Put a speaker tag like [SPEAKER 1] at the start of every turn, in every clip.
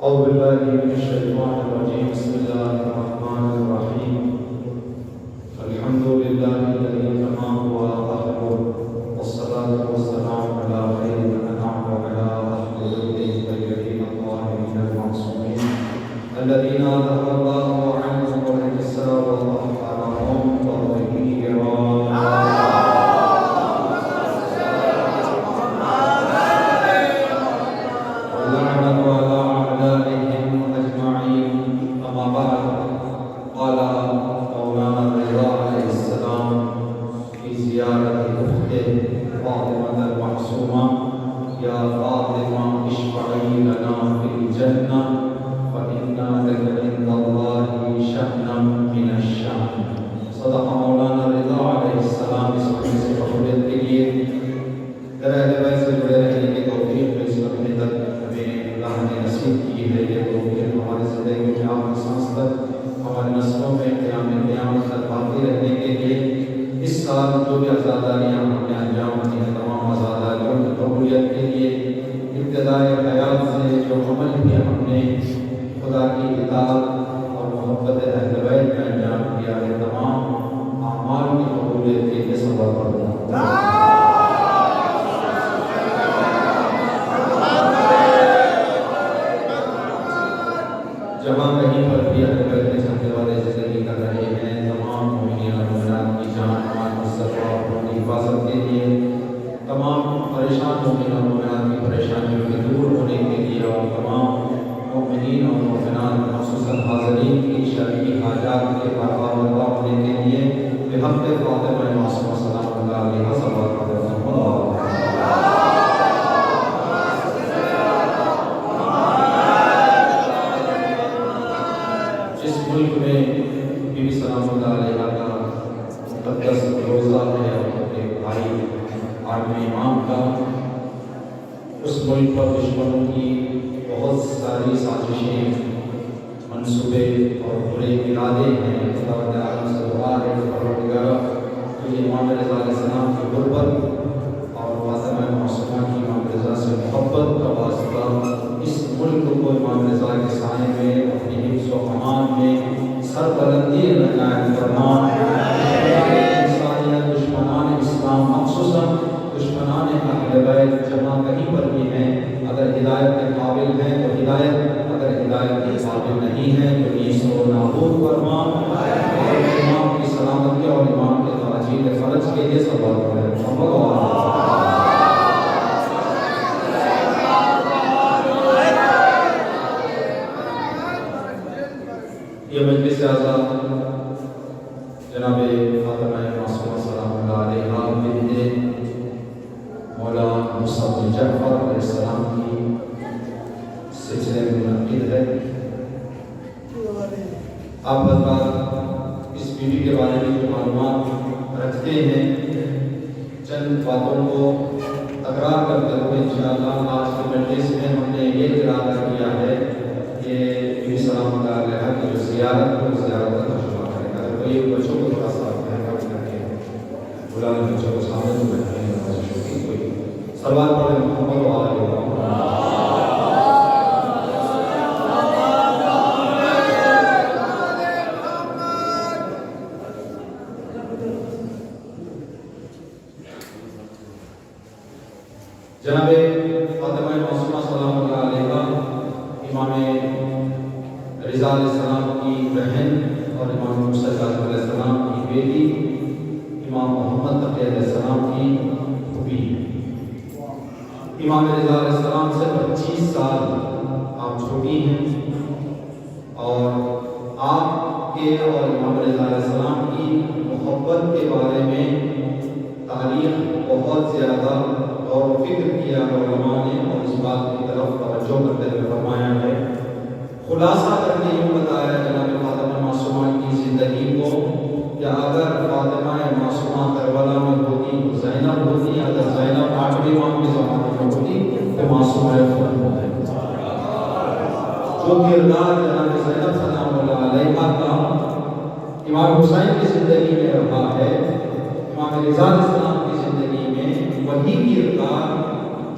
[SPEAKER 1] أعوذ بالله من الشيطان الرجيم بسم الله الرحمن الرحيم الحمد لله الذي تمام وأهله والصلاة والسلام على خير من أنعم وعلى أهل بيته الطيبين الطاهرين المعصومين الذين أذهب الله عنهم الرجس وطهرهم تطهيرا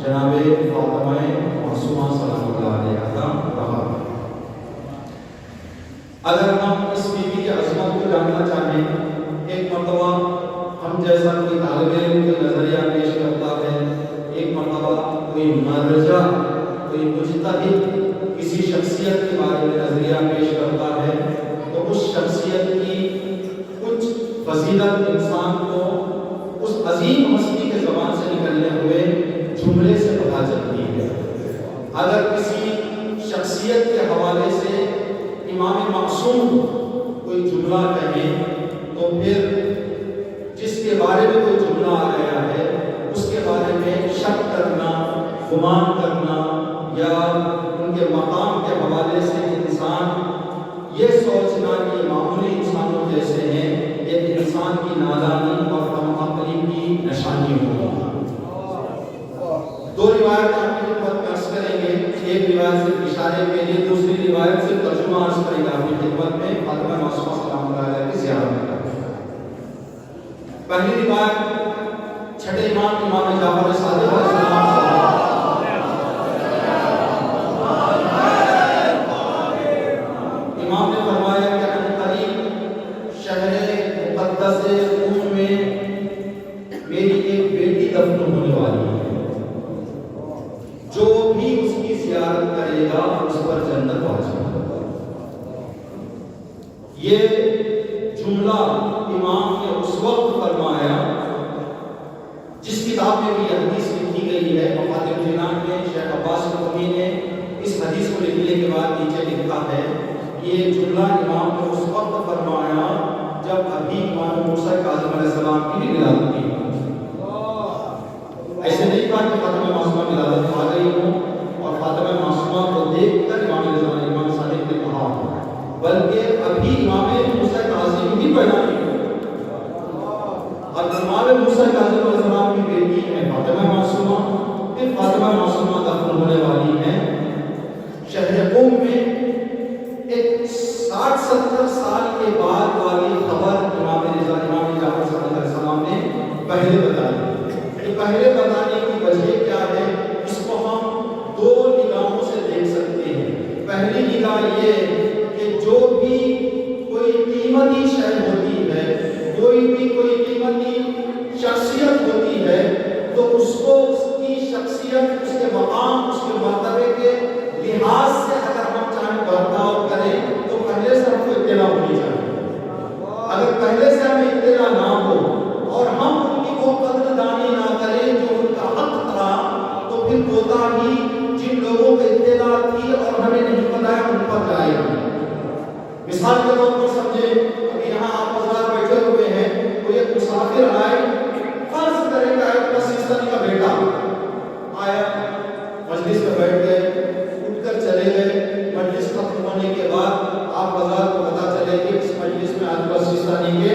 [SPEAKER 2] جناب فاطمہ معصومہ سلام اللہ علیہ کا رہا.
[SPEAKER 1] اگر ہم اس بیوی کی عظمت کو جاننا چاہیں، ایک مرتبہ ہم جیسا کوئی طالب علم کوئی نظریہ پیش کرتا ہے، ایک مرتبہ کوئی مرجع کوئی مجتہد کسی شخصیت کے بارے میں نظریہ پیش کرتا ہے، تو اس شخصیت کی کچھ فضیلت انسان کو اس عظیم ہستی کے زبان سے نکلنے ہوئے جملے سے پتہ چلتی ہے۔ اگر کسی شخصیت کے حوالے سے امام معصوم کوئی جملہ کہیں تو پھر جس کے بارے میں کوئی جملہ آ گیا ہے اس کے بارے میں شک کرنا، گمان کرنا یا ان کے مقام کے حوالے سے انسان یہ سوچنا کہ معمولی انسانوں جیسے ہیں، یہ انسان کی نادانی اور کم عقلی کی نشانی ہوگی۔ دو روایت آپ کی خدمت میں عرض کریں گے، ایک روایت صرف اشارے کے لیے، دوسری روایت صرف ترجمہ عرض کریں گے آپ کی خدمت میں فاطمہ معصومہ سلام اللہ علیہ کی زیارت کا۔ پہلی روایت چھٹے امام جعفر صادق علیہ السلام امام نے فرمایا کہ ان قریب شہر مقدس قم میں میری ایک بیٹی دفن ہونے والی ہے، جو بھی اس کی زیارت کرے گا اس پر جنت واجب ہے۔ یہ جملہ امام نے اس وقت فرمایا جس کتاب میں بھی یہ حدیث لکھی گئی ہے، مفاتیح الجنان میں شیخ عباس قمی نے اس حدیث کو لکھنے کے بعد نیچے لکھا ہے، یہ جملہ امام نے اس وقت فرمایا جب ابھی امام موسیٰ کاظم علیہ السلام کی بھی ولادت تھی۔ ایسے نہیں کہا کہ فاطمہ معصومہ کی ولادت آ گئی ہوں اور فاطمہ معصومہ کو دیکھ کر امام صادق نے کہا، بلکہ ابھی امام موسیٰ کاظم بھی پیدا نہیں ہوئے اور امام موسیٰ کاظم علیہ السلام کی بیٹی ہے فاطمہ معصومہ، پھر فاطمہ معصومہ دفن ہونے والی ہیں شہر قم میں۔ ایک 60-70 سال کے بعد والی خبر امام جعفر صادق علیہ السلام نے پہلے بتائی۔ پہلے بتانے کی وجہ کیا ہے، اس کو ہم دو نگاہوں سے دیکھ سکتے ہیں۔ پہلی نگاہ یہ کہ جو بھی کوئی قیمتی شے ہوتی ہے، کوئی قیمتی شخصیت ہوتی ہے، تو اس کو اس کی شخصیت، اس کے مقام، اس کے مرتبے کے لحاظ سے اگر ہم چاہیں برتاؤ کریں تو پہلے سے ہم کو اطلاع ہونی چاہیے۔ اگر پہلے سے ہمیں اطلاع نہ ہو اور ہم ان کی وہ قدر دانی نہ کریں جو ان کا حق تھا، تو پھر کوتاہی جن لوگوں کو اطلاع تھی اور ہمیں نہیں بتایا ان پر جائے گی۔ مثال کے طور پر سمجھے، ابھی یہاں آپ حضرات بیٹھے ہوئے ہیں، کوئی ایک مسافر آئے، فرض کریں کہ ایک پاکستانی کا بیٹا آیا، مجلس میں بیٹھ گئے، اٹھ کر چلے گئے، مجلس ختم ہونے کے بعد آپ حضرات کو پتہ چلے کہ اس مجلس میں آج پاکستانی کے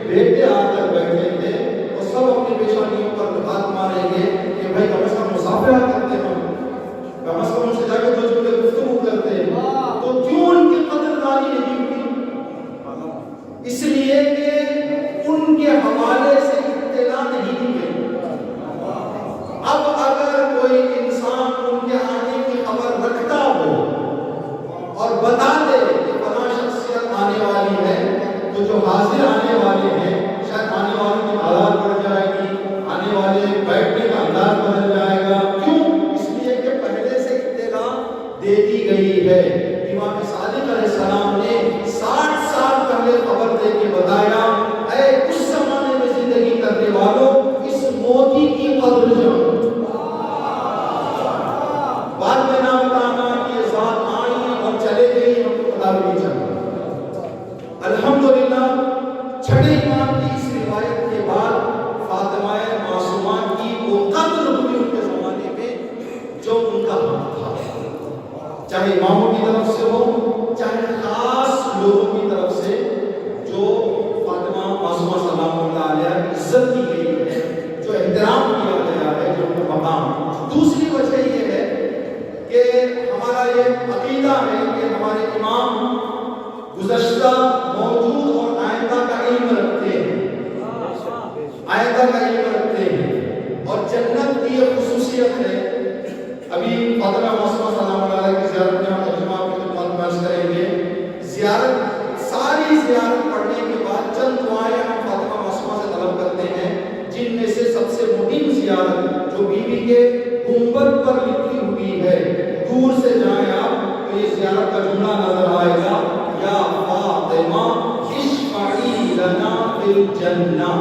[SPEAKER 1] بیٹے آ کر بیٹھے تھے، اور سب اپنی پیشانیوں پر ہاتھ ماریں گے کہ بھائی کم از کم مسافر آ کرتے ہیں، کم از کم ان سے جا کے دو جملے گفتگو کرتے ہیں، تو کیوں ان کی قدردانی نہیں ہوئی؟ اس لیے کہ ان کے حوالے سے اطلاع نہیں دی گئی۔ اب اگر کوئی انسان ان کے آنے کی خبر رکھتا ہو اور بتا دے کہ فلاں شخصیت آنے والی ہے، تو جو حاضر آنے والے ہیں شاید آنے والوں کی تعداد بڑھ جائے گی، آنے والے بیٹھنے کا انداز بدل جائے گا۔ کیوں؟ اس لیے کہ پہلے سے اطلاع دے دی گئی ہے۔ امام صادق علیہ السلام نے 60 سال پہلے خبر دے کے بتایا، اے اس زمانے میں زندگی کرنے والوں، اس موتی کی قدر جانو۔ بعد میں نہ بتانا کہ یہ ذات آئی اور چلے گئی، ہم کو پتہ بھی نہیں چلا۔ الحمدللہ چھٹے امام کی اس روایت کے بعد فاطمہ معصومہ کی وہ قدر ہوئی ان کے زمانے میں جو ان کا حق تھا، چاہے اماموں کی طرف سے ہو، چاہے خاص لوگوں کی طرف سے، جو فاطمہ معصومہ سلام اللہ علیہ عزت کی گئی ہے، جو احترام کیا گیا ہے، جو ان کا مقام۔ دوسری وجہ یہ ہے کہ ہمارا یہ عقیدہ ہے کہ ہمارے امام گزشتہ، موجود اور آئندہ کا علم رکھتے ہیں، آئندہ کا علم رکھتے ہیں، اور جنت کی یہ خصوصیت ہے۔ ابھی فاطمہ معصومہ سلام اللہ علیہ کی زیارت میں ہم ترجمہ آپ کی خدمت میں عرض کریں گے۔ زیارت الجنہ،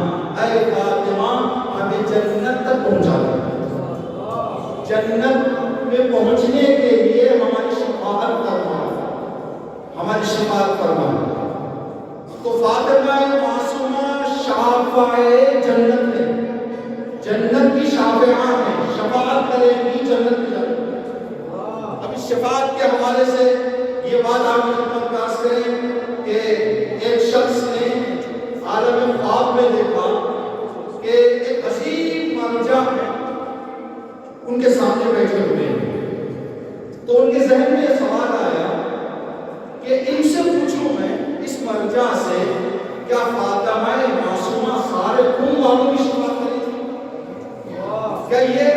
[SPEAKER 1] اے فاطمہ ہمیں جنت تک پہنچا دے، جنت میں پہنچنے کے لیے ہماری شفاعت فرما، ہماری شفاعت فرما۔ تو فاطمہ معصومہ شافعہ جنت ہے، جنت کی شافعہ ہے، شفاعت کرے گی جنت کی جنت۔ اب اس شفاعت کے حوالے سے یہ بات آپ کی خدمت میں عرض کریں کہ ایک شخص نے عالم خواب میں دیکھا کہ ایک عظیم مرجع ان کے سامنے بیٹھے ہوئے ہیں، تو ان کے ذہن میں یہ سوال آیا کہ ان سے پوچھوں میں اس مرجع سے کیا فاطمہ معصومہ سارے خون والوں کی شفاعت کرے گی؟ کیا یہ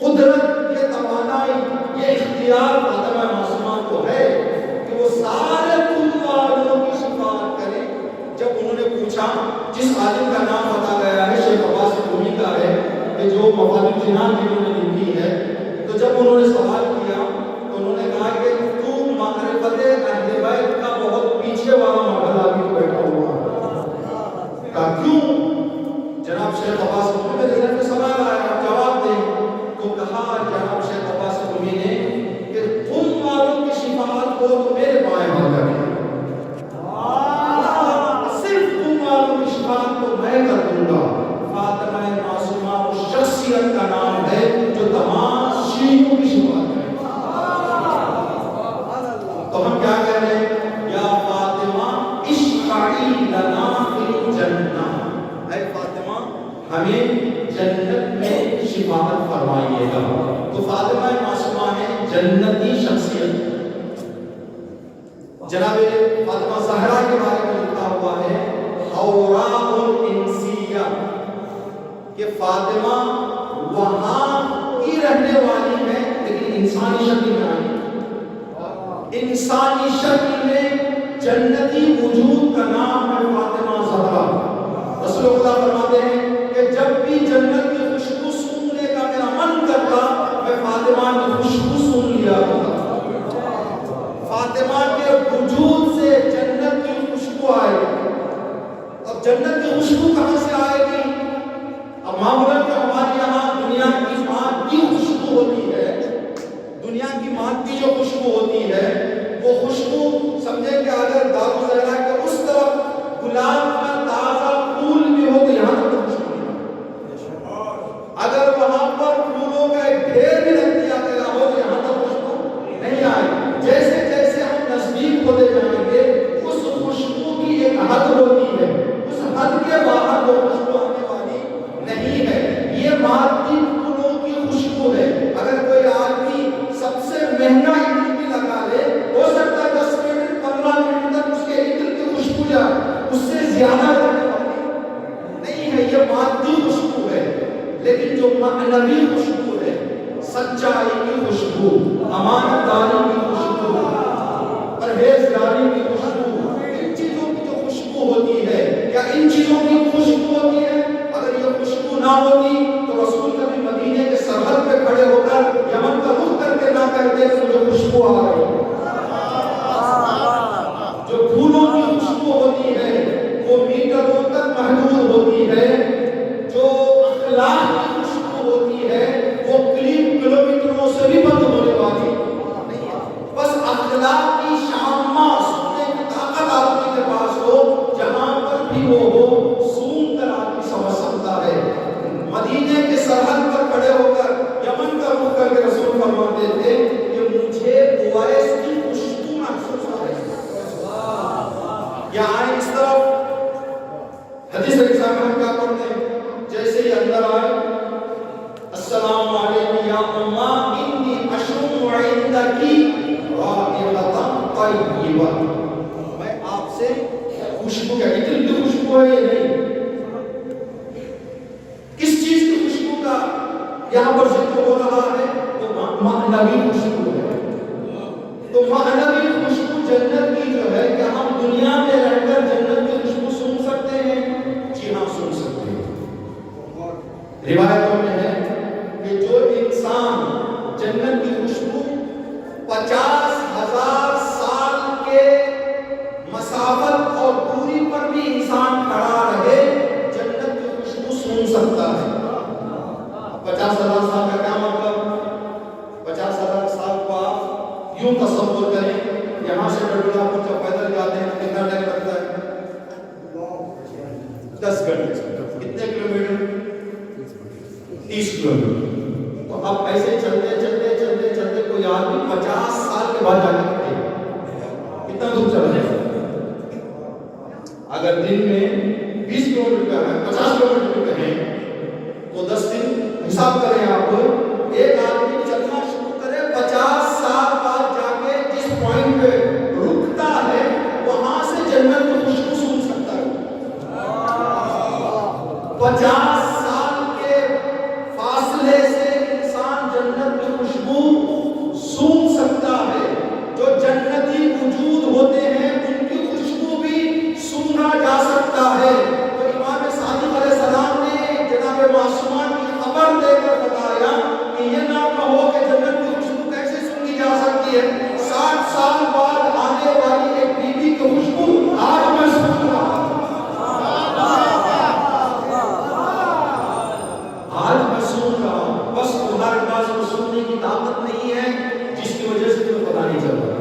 [SPEAKER 1] قدرت، یہ توانائی، یہ اختیار فاطمہ معصومہ کو ہے کہ وہ سارے خون والوں کی شفاعت کرے؟ جب انہوں نے پوچھا، جس عالم کا نام بتا گیا ہے شیخ عباس قمی کا ہے کہ جو مفاد الجنان کی انہوں نے لکھی ہے، تو جب انہوں نے سوال کیا تو انہوں نے کہا کہ تو معرفت اہل بیت کا بہت پیچھے والا مرحلہ بھی بیٹھا ہوا ہے۔ کہا کیوں؟ جناب شیخ عباس قمی میرے ذہن میں سوال آیا، آپ جواب دیں۔ تو کہا جناب شیخ عباس قمی نے کہ خون والوں کی شفاعت کو تو میرے بائیں ہاتھ کریں، صرف خون والوں کی شفاعت کو میں کر دوں گا۔ فاطمہ معصومہ اس شخصیت کا نام ہے جو تمام شیعوں کی شفاعت کرے۔ تو ہم کیا کہہ رہے ہیں؟ یا فاطمہ اشفعی لنا فی الجنہ، اے فاطمہ ہمیں جنت میں شفاعت فرمائیے گا۔ تو فاطمہ معصومہ ہے جنتی شخصیت۔ جناب فاطمہ زہرا کے بارے میں لکھا ہوا ہے اوراق الانسیہ کہ فاطمہ وہاں کی رہنے والی ہے لیکن انسانی شکل میں آئی، انسانی شکل میں جنتی وجود کا نام ہے فاطمہ زہرا۔ رسول اللہ فرماتے ہیں کہ جب بھی جنت کی خوشبو سونگنے کا میرا من کرتا میں فاطمہ کی خوشبو سون لیا کرتا۔ فاطمہ کے وجود سے جنت کی خوشبو آئے گی۔ اب جنت کی خوشبو کہاں سے آئے گی؟ اب معمولاً جو ہمارے یہاں دنیا کی مادی خوشبو ہوتی ہے، دنیا کی مادی جو خوشبو ہوتی ہے وہ خوشبو سمجھے کہ اگر دارو زہرا کے اس طرف گلاب کا تازہ پھول بھی ہو تو یہاں تک خوشبو نہیں، اگر وہاں پر پھولوں کا ایک ڈھیر بھی رکھ دیا گیا ہو تو یہاں تک خوشبو نہیں آئے۔ جیسے جیسے ہم نزدیک ہوتے جائیں گے اس خوشبو کی ایک حد ہوتی ہے، اس حد کے باہر وہ خوشبو آنے والی نہیں ہے۔ یہ مادی پھولوں کی خوشبو ہے۔ اگر کوئی آدمی سب سے مہنگا عطر بھی لگا لے، ہو سکتا ہے 10 منٹ 15 منٹ تک اس کے عطر کی خوشبو جائے، اس سے زیادہ رہنے والی نہیں ہے۔ یہ مادی خوشبو ہے، لیکن جو معنوی خوشبو ہے، سچائی کی خوشبو، امانت داری کی خوشبو، پرہیزگاری کی خوشبو، ان چیزوں کی جو خوشبو ہوتی ہے، کیا ان چیزوں کی خوشبو ہوتی ہے؟ اگر یہ خوشبو نہ ہوتی تو رسول کبھی مدینے کے سرحد پہ کھڑے ہو کر یمن کا رخ کر کے نہ کہتے کہ مجھے خوشبو آ رہی ہے۔ جو پھولوں کی خوشبو ہوتی ہے وہ میٹروں تک محدود ہوتی ہے، جو اخلاق کی خوشبو ہوتی ہے وہ کلومیٹروں سے بھی بند ہونے والی نہیں ہے۔ بس اخلاق کی شامہ سننے کی طاقت آدمی کے پاس ہو، جہاں پر بھی وہ ہو سون کر آدمی سمجھ سکتا ہے۔ مدینے کے سرحد پر کھڑے ہو کر یمن کا رخ کر کے رسول فرماتے تھے کہ مجھے اویس کی خوشبو محسوس ہو رہی ہے۔ یہاں اس طرف حدیث رسالہ ہم کیا پڑھتے ہیں؟ جیسے ہی اندر آئے السلام علیکم یا امہ انی اشم عندکی رائحۃ طیبہ، میں آپ سے خوشبو کا عطر کی خوشبو ہے یہ نہیں، کس چیز کی خوشبو کا یہاں پر ذکر ہو رہا ہے؟ تو معنوی خوشبو ہے۔ تو معنوی خوشبو جنت کی جو ہے، کیا ہم دنیا میں رہ کر جنت کی خوشبو سن سکتے ہیں؟ جی ہاں سن سکتے ہیں۔ روایتوں میں ہے کہ جو انسان جنت کی خوشبو 50,000 سال کے مسافت اور دوری پر بھی انسان کھڑا ایسے چلتے چلتے چلتے چلتے کوئی آدمی 50 سال کے بعد جا کے کھڑے کتنا دور چل رہے ہیں. اگر دن میں 20 کلومیٹر کا ہے 50 کلومیٹر کا ہے تو 10 دن حساب کریں آپ. ایک آدمی چلنا شروع کرے 50 سال بعد جا کے جس پوائنٹ پہ رکتا ہے وہاں سے جنت کی خوشبو سن سکتا ہے. 50 سال کے فاصلے سے انسان جنت کی خوشبو سن سکتا ہے. جو جنتی وجود ہوتے ہیں ان کی خوشبو بھی سنا جا سکتا ہے. تو امام صادق علیہ السلام نے جناب معصومہ کی خبر دے کر بتایا کہ یہ نہ کہو کہ جنت کی خوشبو کیسے سنی جا سکتی ہے. 60 سال بعد آنے والی ایک بیوی کی خوشبو آج میں سن رہا ہوں. آج میں سن رہا ہوں. بس تمہارے پاس وہ سننے کی طاقت نہیں ہے جس کی وجہ سے تمہیں پتا نہیں چل رہا.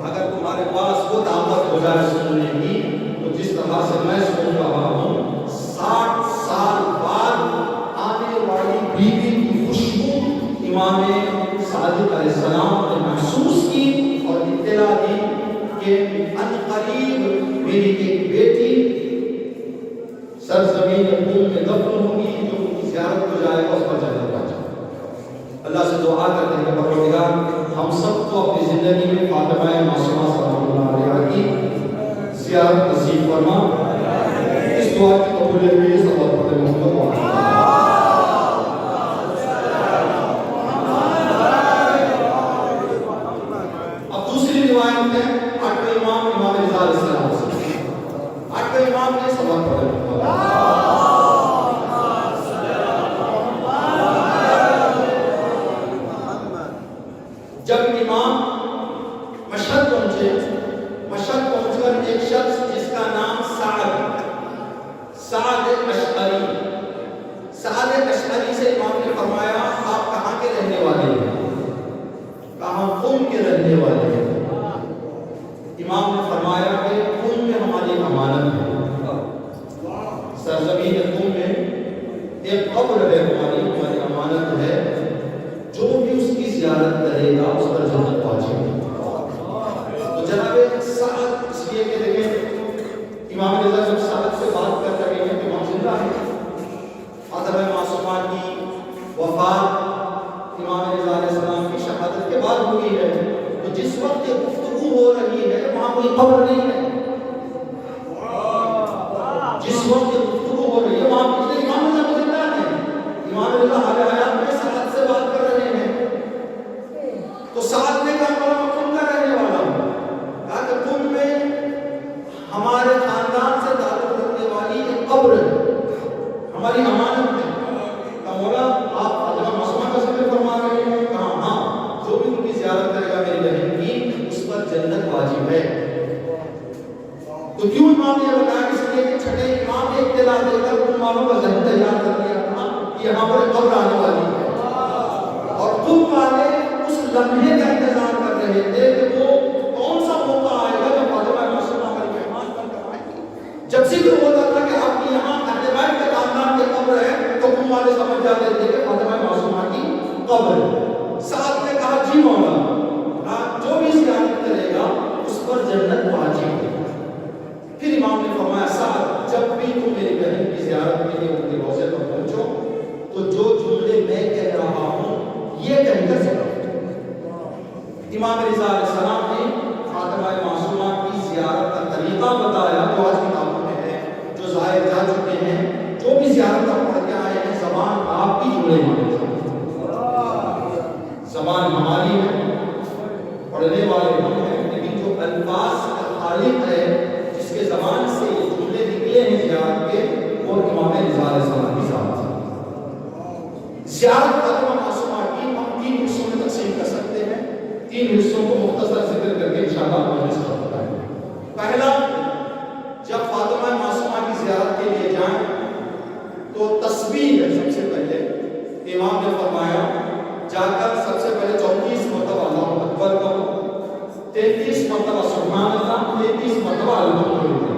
[SPEAKER 1] اگر تمہارے پاس وہ طاقت ہو جائے سننے کی تو جس طرح سے میں سن رہا ہوں 60 سال بعد آنے والی بیوی کی خوشبو امام صادق علیہ السلام نے محسوس کی اور اطلاع دی کہ عنقریب میری ایک بیٹی سرزمین قوم میں دفن ہوگی جو ان کی زیارت کو جائے گا اس پر جنت پہنچے. اللہ سے دعا کرتے ہیں کہ پروردگار ہم سب کو اپنی زندگی میں فاطمہ معصومہ صلی اللہ علیہ کی زیارت نصیب فرما. اس دعا کی قبولیت کے لیے سب پڑھتے ہیں محمد. اب دوسری روایت ہے آٹھویں امام امام رضا علیہ السلام سے. آٹھویں امام نے سبق پڑھا. جب امام مشہد پہنچے، مشہد پہنچ کر ایک شخص جس کا نام سعد اشعری سے امام نے فرمایا آپ کہاں کے رہنے والے ہیں؟ کہاں؟ قم کے رہنے والے ہیں. امام نے فرمایا کہ قم میں ہماری امانت ہے. سرزمین قم میں ایک قبر ہے ہماری امانت ہے. جو بھی اس کی زیارت کرے گا اس پر جنت واجب ہے. تو جناب سعد اس لیے کہ دیکھیں امام رضا جب سعد سے بات کر رہے ہیں تو امام زندہ ہے. فاطمہ معصومہ کی وفات امام رضا علیہ السلام کی شہادت کے بعد ہوئی ہے. تو جس وقت یہ گفتگو ہو رہی ہے وہاں کوئی قبر نہیں ہے. جس وقت یہ گفتگو ہو رہی ہے وہاں پچھلے امام رضا زندہ ہے. امام رضا حال حیات میں سعد سے بات کر رہے ہیں. تو سعد نے کہا میں قم کا رہنے والا ہوں. کہا کہ قم میں ہمارے خاندان سے تعلق رکھنے والی ایک قبر ہے، ہماری امانت ہے. کہا مولا آپ فاطمہ معصومہ کا ذکر فرما رہے ہیں؟ کہا ہاں، جو بھی ان کی زیارت کرے گا میری بہن کی اس پر جنت واجب ہے. تو کیوں امام نے یہ بتایا؟ اس لیے کہ چھٹے امام نے اطلاع دے کر ان والوں کا ذہن تیار کر دیا تھا کہ یہاں پر قبر آنے والی ہے. اور قم والے اس لمحے کا انتظار کر رہے تھے کہ وہ کون سا موقع آئے گا جب فاطمہ معصومہ کا مہمان بن کر آئیں گے. جب ذکر ہوتا تھا کہ آپ کی یہاں اہل بیت کے خاندان کی قبر ہے تو قم والے سمجھ جاتے تھے کہ فاطمہ معصومہ کی قبر ہے. سعد نے کہا جی مولا، جو بھی زیارت کرے گا اس پر جنت واجب ہے. پھر امام نے فرمایا سعد جب بھی تم میری بہن کی زیارت کے لیے ان کے روضے پر پہنچو تو جو جملے میں کہہ رہا ہوں یہ کہیں کر سکتا. امام رضا علیہ السلام نے فاطمہ معصومہ کی زیارت کا طریقہ بتایا جو آج کتابوں میں ہے، جو ظاہر جا چکے ہیں. جو بھی زیارت کا پڑھ کے آئے ہیں زبان آپ کی جڑے ہوئے، زبان ہماری ہے، پڑھنے والے ہم ہیں، لیکن جو الفاظ کا خالق ہے جس کے زبان سے یہ جملے نکلے ہیں زیارت کے وہ امام رضا علیہ السلام کی ذات ہے. زیارت فاطمہ معصومہ کی ہم 3 حصوں میں تقسیم کر سکتے ہیں. 3 حصوں کو مختصر ذکر کر کے انشاءاللہ مجلس کا بتائیں. پہلا، جب فاطمہ معصومہ کی زیارت کے لیے جائیں تو تسبیح ہے. سب سے پہلے امام نے فرمایا جا کر سب سے پہلے 34 مرتبہ اللہ اکبر کرو، 33 مرتبہ سبحان اللہ، 33 مرتبہ الحمدللہ.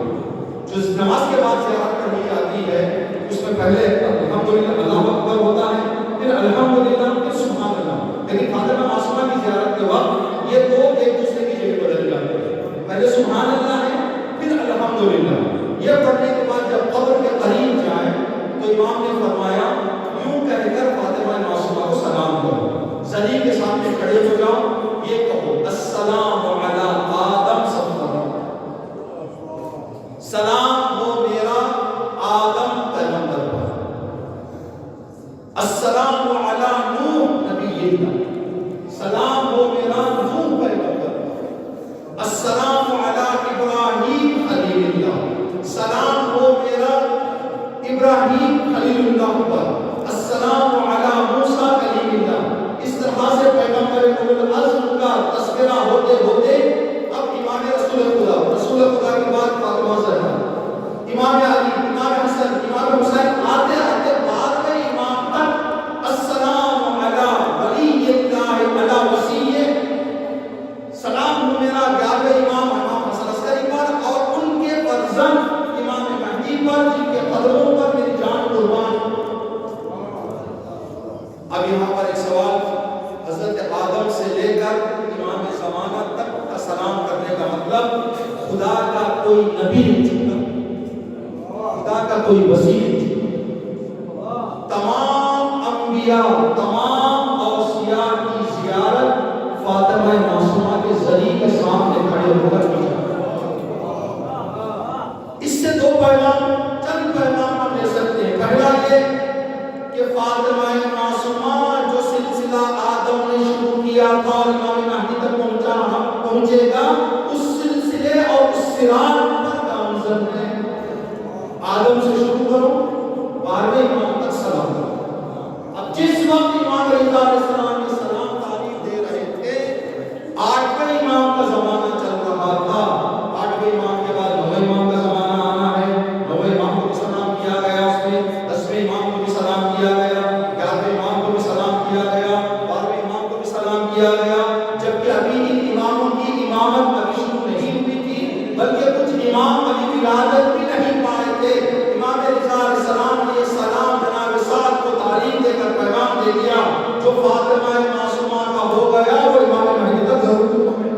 [SPEAKER 1] جو نماز کے بعد زیارت کرنی جاتی ہے اس میں پہلے الحمدللہ اللہ اکبر ہوتا ہے، پھر الحمدللہ، پھر سبحان لیکن فاطمہ معصومہ کی زیارت کے وقت یہ دو ایک دوسرے کی جگہ بدل جاتے ہیں. پہلے سبحان اللہ ہے پھر الحمدللہ. یہ پڑھنے کے بعد جب قبر کے قریب جائیں تو امام نے فرمایا یوں کہہ کر فاطمہ معصومہ کو سلام کرو. زلی کے سامنے کھڑے ہو جاؤ, یہ کہو السلام علی آدم صفر, سلام ہو میرا آدم پیغمبر پر, السلام علی نوح نبی اللہ, سلام ہو میرا نوح پیغمبر پر, السلام علی ابراہیم خلیل اللہ, سلام ہو میرا ابراہیم خلیل اللہ پر, السلام علی موسیٰ کلیم اللہ. اس طرح سے پیغمبر اولو العزم کا تذکرہ ہوتے ہوتے اب امام رسول خدا کے بعد فاطمہ زہرا, امام علی, امام حسن, امام حسین, آتے آتے بعد میں امام تک السلام علی ولی اللہ علی وسیع, سلام ہو میرا گیارہویں امام امام حسن عسکری پر اور ان کے فرزند امام مہدی پر جن کے قدموں پر میری جان قربان. اب یہاں پر ایک سوال, حضرت آدم سے لے کر امام زمانہ تک کا سلام کرنے کا مطلب خدا کا کوئی نبی نہیں چھوٹا, خدا کا کوئی وسیع نہیں چھوٹا. تمام انبیاء, تمام اوصیاء کی زیارت فاطمہ معصومہ کے ذریعے کے سامنے کھڑے ہو کر کی. اس سے دو پیغام, چند پیغام ہم لے سکتے ہیں. پہلا یہ کہ فاطمہ معصومہ جو سلسلہ آدم نے شروع کیا تھا اور امام مہدی تک پہنچے گا, اس سلسلے اور اس صراط پر گامزن ہے. آدم سے شروع کرو, 12ویں امام تک سلام کرو. اب جس وقت امام رضا علیہ السلام کے سلام تعریف دے رہے تھے, 8ویں امام کا زمانہ چل رہا تھا. 8ویں امام کے بعد 9ویں امام کا زمانہ آنا ہے. 9ویں امام کو بھی سلام کیا گیا, اس میں 10ویں امام کو بھی سلام کیا گیا, 11ویں امام کو بھی سلام کیا گیا, 12ویں امام کو بھی سلام کیا گیا. جبکہ ابھی ان اماموں کی امامت ابھی شروع نہیں ہوئی تھی, بلکہ کچھ امام ابھی ولادت بھی نہیں پائے تھے. امام رضا علیہ السلام نے یہ سلام جناب سعد کو تعلیم دے کر پیغام دے دیا, جو فاطمہ معصومہ کا ہو گیا وہ امام مہدی تک ضرور پہنچے.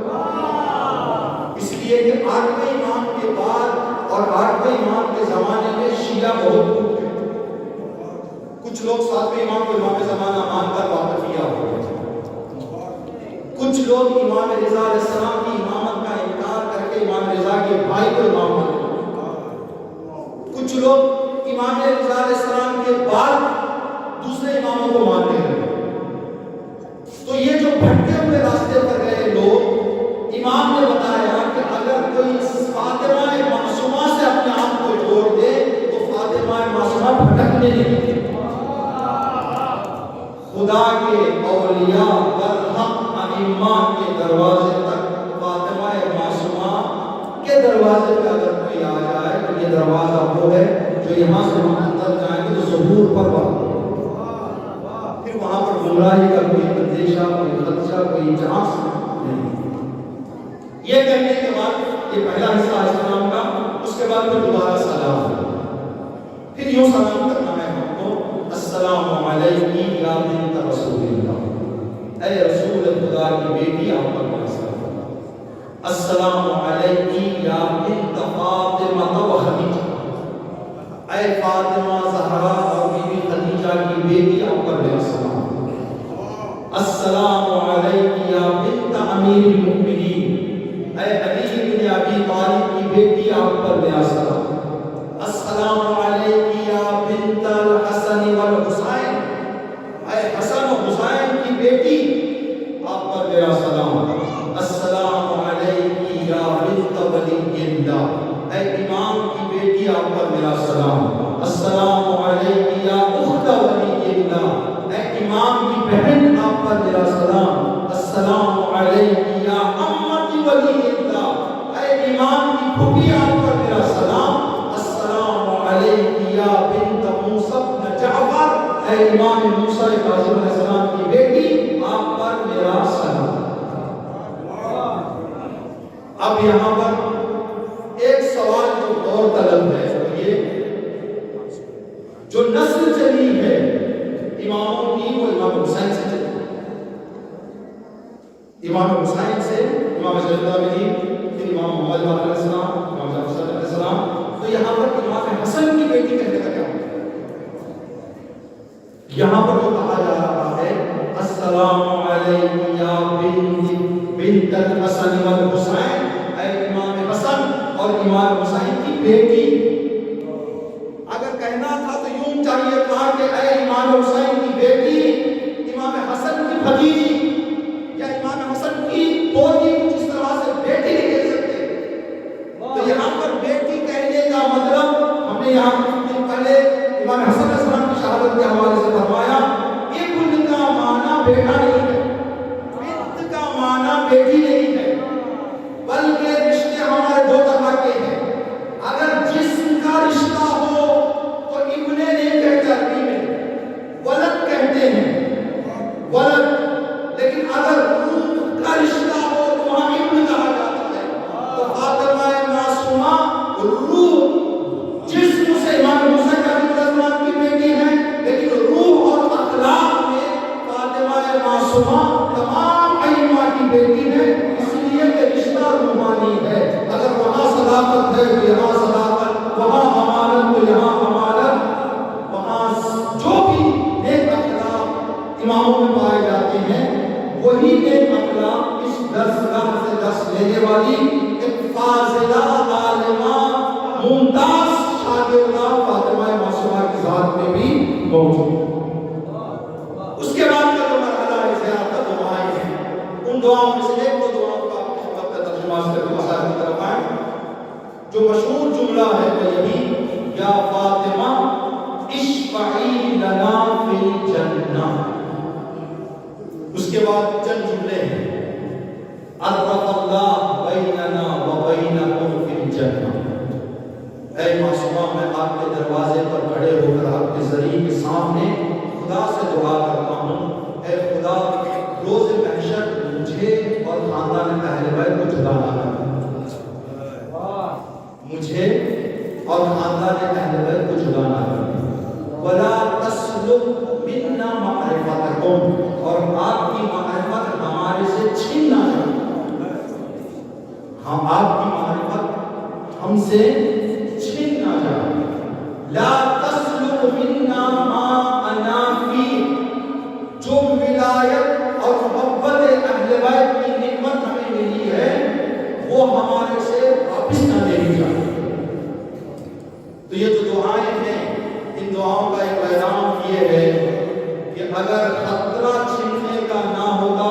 [SPEAKER 1] اس لیے کہ 8ویں امام کے بعد اور 8ویں امام کے زمانے میں شیعہ بہت ٹوٹ گئے. کچھ لوگ 7ویں امام کو امام زمانہ مان کر واقفیہ ہو گئے. کچھ لوگ امام رضا علیہ السلام کی امامت کا انکار کر کے امام رضا کے بھائی کو امام مانے. کچھ لوگ امام رضا علیہ السلام کے بعد دوسرے اماموں کو ماننے لگے. تو یہ جو بھٹکے ہوئے راستے پر گئے لوگ, امام نے بتایا کہ اگر کوئی فاطمہ معصومہ سے اپنے آپ کو جوڑ دے تو فاطمہ معصومہ بھٹکنے نہیں دے. خدا کے اولیاء برحق ائمہ کے دروازے تک فاطمہ معصومہ کے دروازے پہ اگر کوئی آ جائے تو یہ دروازہ وہ ہے جو یہاں سے ہم اندر جائیں گے تو ظہور پر واقع, پھر وہاں پر گمراہی کا کوئی اندیشہ, کوئی خدشہ, کوئی چانس نہیں. یہ کہنے کے بعد یہ پہلا حصہ اسلام کا, اس کے بعد پھر دوبارہ سلام, پھر یوں سلام کرنا ہے ہم کو, السلام علیکی یا بنت رسول اللہ, اے رسول خدا کی بیٹی آپ پر سلام. السلام علیکی یا بنت فاطمہ و خدیجہ, اے فاطمہ زہرا اور بی بی خدیجہ کی بیٹی آپ پر سلام. السلام علیکی یا بنت امیر المؤمنین, اے علی بن ابی طالب کی بیٹی آپ پر سلام. السلام علیکی یا بنت الحسن والحسین, اے حسن و حسین کی بیٹی آپ پر میرا سلام. السلام علیکی یا بنت ولی اللہ, اے امام کی بیٹی آپ پر میرا سلام. السلام علیکی یا اخت ولی اللہ, اے امام کی بہن آپ پر میرا سلام. السلام علیکی یا امت ولی اللہ, اے امام کی پھوپھی آپ پر میرا سلام. السلام علیکی یا بنت موسیٰ بن جعفر, اے امام موسیٰ کاظم علیہ السلام کی بیٹی آپ پر میرا سلام. اب یہاں پر ایک سوال جو اور طلب ہے, یہ جو نسل چلی ہے اماموں کی وہ امام حسین سے چلی. امام حسین سے امام زین العابدین، پھر امام محمد علیہ السلام، امام جعفر علیہ السلام. تو یہاں پر امام حسن کی بیٹی کہنے کا کیا مطلب؟ یہاں پر جو کہا جا رہا ہے السلام علیکم یا بنت الحسن والحسین، اے امام حسن اور امام حسین کی بیٹی. اگر کہنا تھا تو یوں چاہیے تھا کہ اے امام حسین کی بیٹی، امام حسن کی بھتیجی یا امام حسن کی پوتی. جس طرح سے بیٹی نہیں کہہ سکتے، تو یہاں پر بیٹی کہنے کا مطلب ہم نے یہاں کچھ دن پہلے امام حسن علیہ السلام کی شہادت کے حوالے سے فرمایا. ابن کا معنی بیٹا نہیں ہے، بنت کا معنی بیٹی نہیں ہے، بلکہ رشتے ہمارے دو طرح کے ہیں. اگر جسم کا رشتہ ہو تو ابن نہیں کہتے عربی میں، ولد کہتے ہیں، ولد. لیکن اگر روح کا رشتہ ہو تو وہاں ابن کہا جاتا ہے. تو فاطمہ معصومہ روح جسم سے امام موسیٰ علیہ السلام کی بیٹی ہے، لیکن روح اور اخلاق میں فاطمہ معصومہ تمام ائمہ کی بیٹی ہے. اس لیے کہ رشتہ روحانی ہے. اگر وہاں صداقت ہے تو یہاں صداقت، وہاں امانت تو یہاں امانت. وہاں جو بھی نیک اخلاق اماموں میں پائے جاتے ہیں وہی نیک اخلاق اس درسگاہ سے درس لینے والی ایک فاضلہ عالمہ ممتاز شاگردہ فاطمہ معصومہ کی ذات میں بھی موجود. اس کے بعد کا جو مرحلہ ہے زیارت دعائیں ہیں. ان دعاؤں میں سے ایک دو دعاؤں کا خدمت کا ترجمہ کر کے مسائل کی طرف آئیں. جو مشہور جملہ ہے وہ یہی یا فاطمہ اشفعی لنا فی الجنہ. اس کے بعد چند جملے ہیں عرف اللہ بیننا و بینکم فی الجنہ. اے معصومہ میں آپ کے دروازے پر کھڑے ہو کر آپ کے ذریعے کے سامنے خدا سے دعا کرتا ہوں، اے خدا روز محشر مجھے اور خاندان اہل بیت کو جدا نہ کرنا، مجھے اور خاندان اہل بیت کو جدا نہ کرنا. ولا تسلب منا معرفتکم، اور آپ کی معرفت ہمارے سے چھین نہ جائے. ہم آپ کی معرفت ہم سے چھین نہ جائے. لا تسلب منا ما انا فی، جو ولایت اور محبت اہل بیت کی نعمت ہمیں ملی ہے وہ ہمارے سے واپس نہ لینی چاہیے. تو یہ جو دعائیں ہیں ان دعاؤں کا ایک پیغام یہ ہے کہ اگر خطرہ چھننے کا نہ ہوگا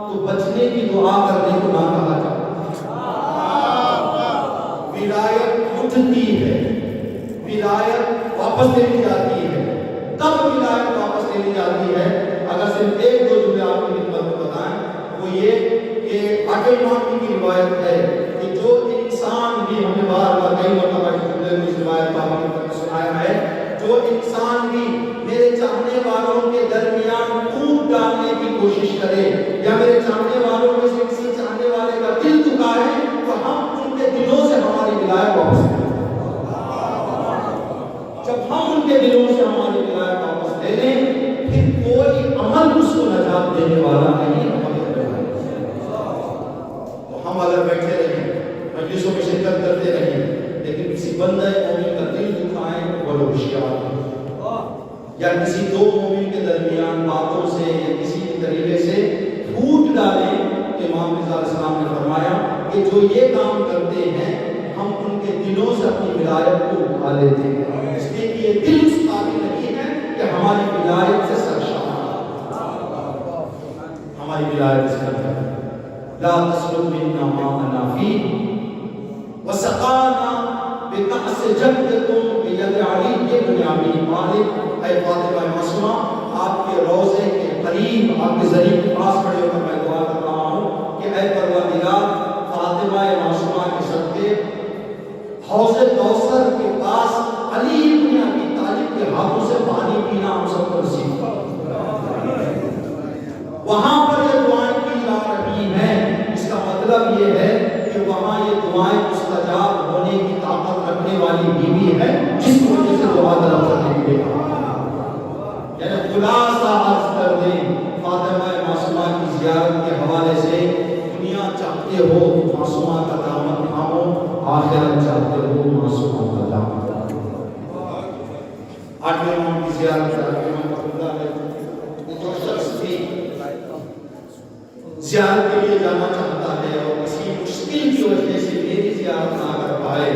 [SPEAKER 1] تو بچنے کی دعا کرنے کو نہ کہا جاتا. ولایت اٹھتی ہے، ولایت واپس لے لی جاتی ہے. کب ولایت واپس لے لی جاتی ہے؟ اگر صرف ایک دو جملے آپ کی خدمت میں بتائیں وہ یہ کہ عقل مانی کی روایت ہے کہ جو انسان بھی، ہم نے بار بار کئی مرتبہ اس جملے میں اس روایت کو آپ نے سنایا ہے، جو انسان بھی میرے چاہنے والوں کے درمیان ٹوٹ ڈالنے کی کوشش کرے یا میرے چاہنے والوں میں سے کسی چاہنے والے کا دل دکھائے تو ہم ان کے دلوں سے ہماری ولایت واپس لیں. جب ہم ان کے دلوں سے ہماری ولایت واپس لے لیں پھر کوئی عمل اس کو نجات دینے والا نہیں. ہم اگر بیٹھے رہیں مجلسوں میں شرکت کرتے رہیں لیکن کسی بندہ مومن کا دل دکھائیں وہ لوگ ہوشیار ہیں، یا کسی دو مومن کے درمیان باتوں سے یا کسی طریقے سے پھوٹ ڈالیں. امام رضا علیہ السلام نے فرمایا کہ جو یہ کام کرتے ہیں ہم ان کے دلوں سے اپنی ولایت کو اٹھا لیتے ہیں، اس لیے کہ یہ دل اس قابل نہیں ہے کہ ہماری ولایت سے سرشار، ہماری ولایت سے سرشار. لا تسلب منا ما انا فيه وسقانا بكأس جدكم بيد علي بن ابي طالب. اے فاطمہ معصومہ آپ کے روضے کے قریب آپ کے ذریعے کے پاس کھڑے ہو کر میں دعا کر رہا ہوں کہ اے پروردگار فاطمہ معصومہ کے صدقے حوض کوثر کے پاس علی بن ابی طالب کے ہاتھوں سے پانی پینا ہم سب کو نصیب فرما. وہاں پر یہ دعائیں کی جا رہی ہیں، اس کا مطلب یہ ہے کہ وہاں یہ دعائیں مستجاب ہونے کی طاقت رکھنے والی بیوی ہے جس کو وجہ سے دعا طلب کرنے کے لیے. یعنی خلاصہ عرض کر دیں فاطمہ معصومہ کی زیارت کے حوالے سے دنیا چاہتے ہو معصومہ کا دامن تھامو، آخرت چاہتے ہو معصومہ کا دامن تھامو۔ 8ویں امام کی زیارت ہے، جو شخص بھی زیارت کے لیے جانا چاہتا ہے اور کسی مشکل کی وجہ سے میری زیارت نہ کر پائے،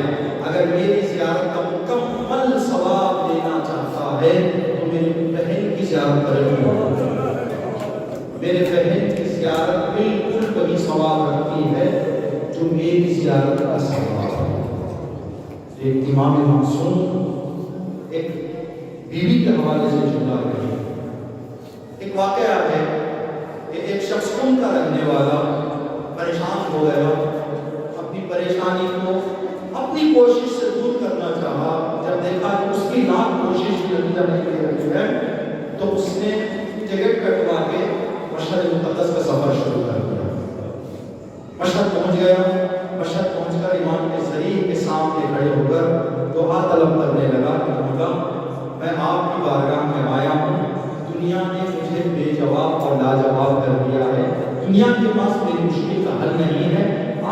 [SPEAKER 1] اگر میری زیارت کا مکمل ثواب لینا چاہتا ہے تو میری بہن کی زیارت کرے۔ میرے بہن کی زیارت بالکل وہی ثواب رکھتی ہے جو میری زیارت کا ثواب ہے۔ ایک امام معصوم ایک بیوی کے حوالے سے جملہ ہے۔ ایک واقعہ ہے کہ ایک شخص قوم کا رہنے والا پریشان ہو گیا، اپنی پریشانی کو اپنی کوشش سے دور کرنا چاہا۔ جب دیکھا کہ اس کی لاکھ کوشش کی نتیجہ نہیں دے رہی ہے تو اس نے ٹکٹ کٹوا کے مشہد مقدس کا سفر شروع کر دیا۔ مشہد پہنچ گیا، مشہد پہنچ کر امام کے ظریف کے سامنے کھڑے ہو کر دعا طلب کرنے لگا کہ مولا میں آپ کی بارگاہ میں آیا ہوں، دنیا نے مجھے بے جواب اور لاجواب کر دیا ہے، دنیا کے پاس میری مشکل کا حل نہیں ہے،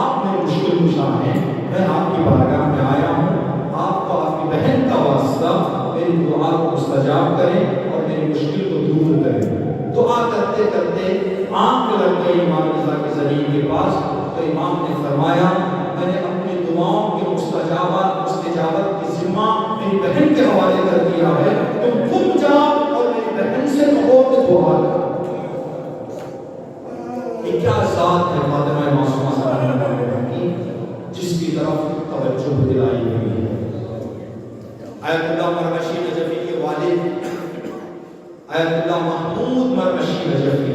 [SPEAKER 1] آپ میری مشکل کشا ہیں، میں آپ کی بارگاہ میں آیا ہوں، آپ کو آپ کی بہن کا واسطہ میری دعا کو مستجاب کریں اور میری مشکل کو دور کریں۔ دعا کرتے کرتے آنکھ لگ گئی امام رضا کے ذریعے کے پاس، تو امام نے فرمایا میں نے اپنی دعاؤں کے مستجابت کی ذمہ میری بہن کے حوالے کر دیا ہے، تم جاؤ اور میری بہن سے کہو کہ دعا کرو۔ یہ کیا ذات ہے فاطمہ معصومہ صلی اللہ علیہ وسلم کی جس کی طرف توجہ دلائی گئی ہے۔ آیت اللہ مرمشی نجفی کے والد آیت اللہ محمود مرمشی نجفی،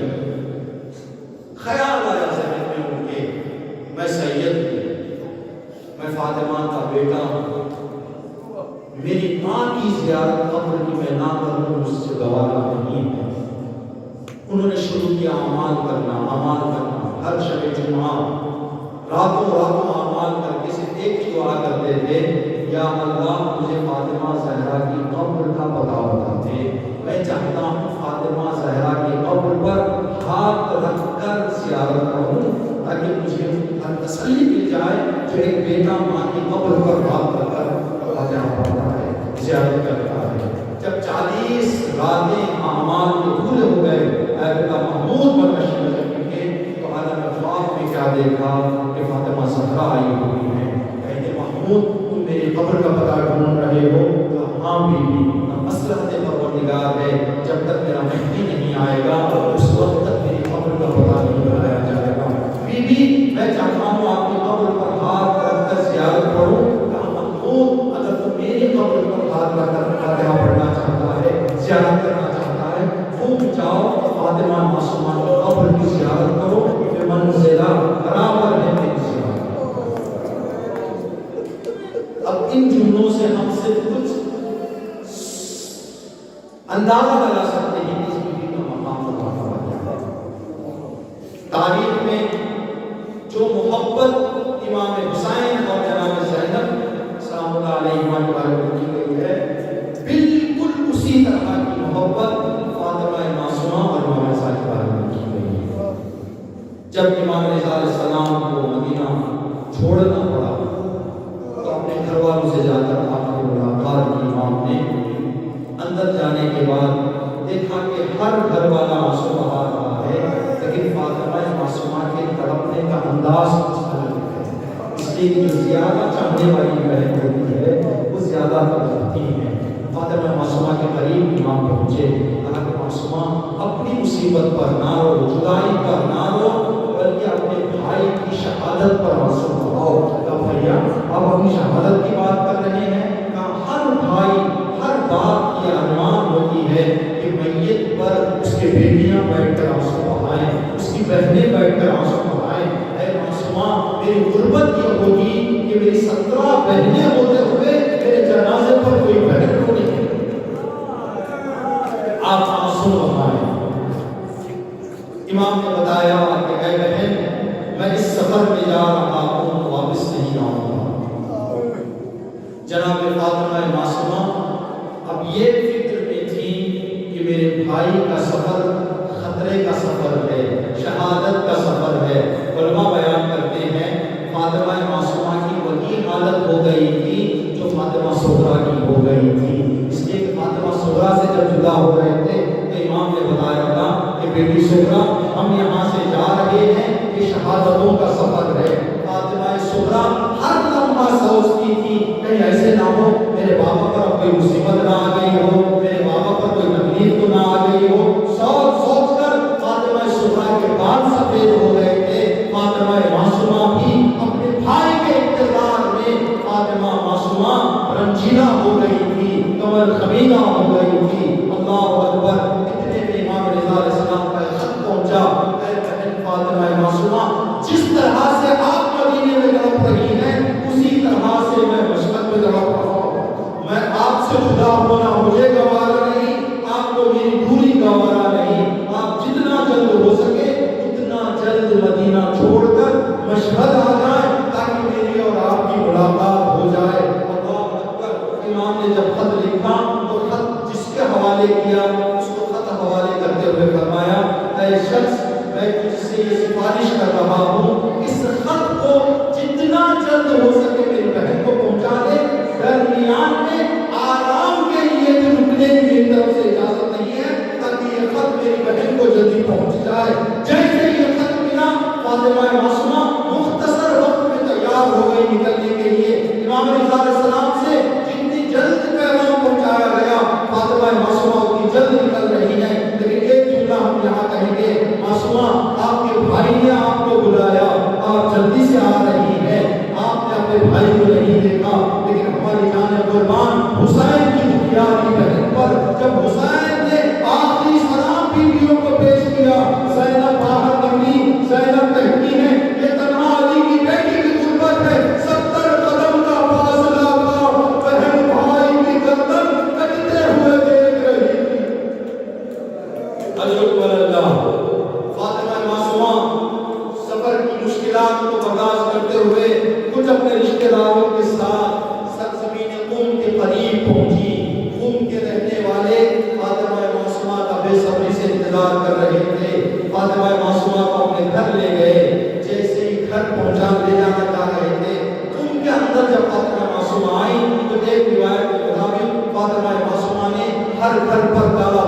[SPEAKER 1] خیال آیا ذہن میں ان کے میں سید ہوں، میں فاطمہ کا بیٹا ہوں، میری ماں کی زیارت قبر کی میں نہ کروں اس سے گوارا نہیں ہے۔ انہوں نے شروع کیا اعمال کرنا، ہر شب جمعہ راتوں اعمال کر کے صرف ایک ہی دعا کرتے تھے، یا اللہ مجھے فاطمہ زہرا کی قبر کا پتہ بتا دے، میں چاہتا ہوں فاطمہ زہرا کی قبر پر ہاتھ رکھ کر زیارت کروں تاکہ مجھے ہر تسلی مل جائے جو ایک بیٹا ماں کی قبر پر ہاتھ رکھ کر فاتحہ پڑھتا ہے، زیارت کرتا ہے۔ جب 40 راتیں اعمال کے پورے ہو گئے آیت اللہ محمود مرمشی نجفی کے، تو عالم خواب میں کیا دیکھا کہ فاطمہ زہرا آئی ہوئی ہے۔ کہتے محمود تم میری قبر کا پتہ ڈھونڈ رہے ہو؟ ہاں بیوی، مصلحت پروردگار ہے، جب تک میرا مہدی نہیں آئے گا اس وقت تک میری قبر کا پتہ نہیں لگایا جائے گا۔ بیوی میں چاہتا ہوں آپ کی قبر پر ہاتھ رکھ کر زیارت پڑھوں۔ کہا محمود اگر تم میری قبر پر ہاتھ رکھ کر فاتحہ پڑھنا چاہتا ہے، زیارت کرنا چاہتا ہے، خوب جاؤ فاطمہ معصومہ کی قبر کی زیارت کرو، بے منزلہ برابر ہے میری زیارت۔ اب ان جملوں سے ہم صرف کچھ اندازہ لگا سکتے ہیں کہ اس بیوی کا مقام ہوا کیا ہے۔ تاریخ میں جو محبت امام حسین اور جناب زینب سلام اللہ علیہما کے بارے میں کی گئی ہے، بالکل اسی طرح کی محبت فاطمہ معصومہ اور امام رضا کے بارے میں کی گئی ہے۔ جب امام رضا علیہ السلام کو مدینہ چھوڑنا پڑا تو اپنے گھر والوں سے جا کر آپ کی ملاقات کی۔ امام نے اندر جانے کے بعد دیکھا کہ ہر گھر والا آنسو بہا رہا ہے، لیکن فاطمہ معصومہ کے تڑپنے کا انداز کچھ الگ ہے، اس لیے جو زیادہ چاہنے والی بہن ہوتی ہے وہ زیادہ تڑپتی ہے۔ فاطمہ معصومہ کے قریب امام پہنچے، کہا کہ معصومہ اپنی مصیبت پر نہ رو، جدائی پر نہ رو، بلکہ اپنے بھائی کی شہادت پر آنسو بہاؤ۔ کہا بھیا آپ اپنی شہادت کی بات کر رہے ہیں؟ کہا ہر بھائی ہر باپ کی ارمان ہوتی ہے کہ میت پر اس کے بیٹیاں بیٹھ کر آنسو بہائیں، اس کی بہنیں بیٹھ کر آنسو بہائیں۔ اے معصومہ میری غربت یہ ہوگی کہ میری 17 بہنیں ہوتے ہوئے میرے جنازے پر کوئی بہن رو نہیں، آپ آنسو بہائیں۔ امام نے بتایا کہ اے بہن میں اس سفر میں جا رہا ہوں، واپس نہیں آؤں گا۔ جناب فاطمہ معصومہ اب یہ فکر میں تھی کہ میرے بھائی کا سفر خطرے کا سفر ہے، شہادت کوئی مصیبت نہ آ گئی ہو، میرے بابا پر کوئی تکلیف تو نہ آ گئی ہو. سوچ سوچ کر فاطمہ زہرا کے بال سفید ہو گئے تھے. فاطمہ معصومہ بھی اپنے بھائی کے انتظار میں فاطمہ معصومہ رنجیدہ ہو گئی تھی، کمر خمیدہ ہو گئی تھی. اللہ اکبر. اتنے میں امام رضا علیہ السلام کا خط پہنچا. اے بہن فاطمہ معصومہ، جس طرح سے آپ مدینے میں تڑپ رہی ہیں اسی طرح سے میں مشہد میں تڑپ رہا ہوں. میں آپ سے جدا ہونا مجھے گوارا نہیں، آپ کو میری دوری گوارا نہیں. آپ جتنا جلد ہو سکے اتنا جلد مدینہ چھوڑ کر مشہد آ جائیں تاکہ میری اور آپ کی ملاقات ہو جائے. اللہ اکبر. امام نے جب خط لکھا تو خط جس کے حوالے کیا اس کو خط حوالے کرتے ہوئے فرمایا، اے شخص، میں تجھ سے یہ سفارش کر رہا ہوں، اس خط کو جتنا جلد ہو سکے میری بہن کو پہنچا دے. درمیان میں آرام کے لیے بھی رکنے کی میری طرف سے اجازت نہیں ہے تاکہ یہ خط میری بہن کو جلدی پہنچ جائے. جیسے یہ خط ملا فاطمہ معصومہ مختصر وقت میں تیار ہو گئی نکلنے کے لیے. امام رضا علیہ السلام سے جتنی جلد پیغام پہنچایا گیا فاطمہ معصومہ اتنی جلد نکل رہی ہے. لیکن ایک جملہ ہم یہاں کہیں گے، معصومہ آپ کے بھائی نے آپ کو بلایا، آپ جلدی سے آ رہی ہیں، آپ نے اپنے بھائی کو نہیں دیکھا. لیکن ہماری جان قربان حسین کی پیاری بہن پر جب حسین نے آخری سلام بیویوں کو پیش کیا، زینب باہر نکلی. زینب کہتی ہے یہ تنہا علی کی بیٹی کی غربت ہے، 70 قدم کا فاصلہ تھا، بہن بھائی کی گردن کٹتے ہوئے دیکھ رہی تھی. اجر اللہ. فاطمہ معصومہ سفر کی مشکلات کو برداشت کرتے ہوئے کچھ اپنے رشتہ داروں کے ساتھ سرزمین قوم کے قریب پہنچی. قوم کے رہنے والے فاطمہ معصومہ کا بے صبری سے انتظار کر رہے تھے. فاطمہ معصومہ کو اپنے گھر لے گئے. جیسے ہی گھر پہنچا لے جانا چاہ رہے تھے، قوم کے اندر جب فاطمہ معصومہ آئی تو ایک روایت کے مطابق فاطمہ معصومہ نے ہر گھر پر تالا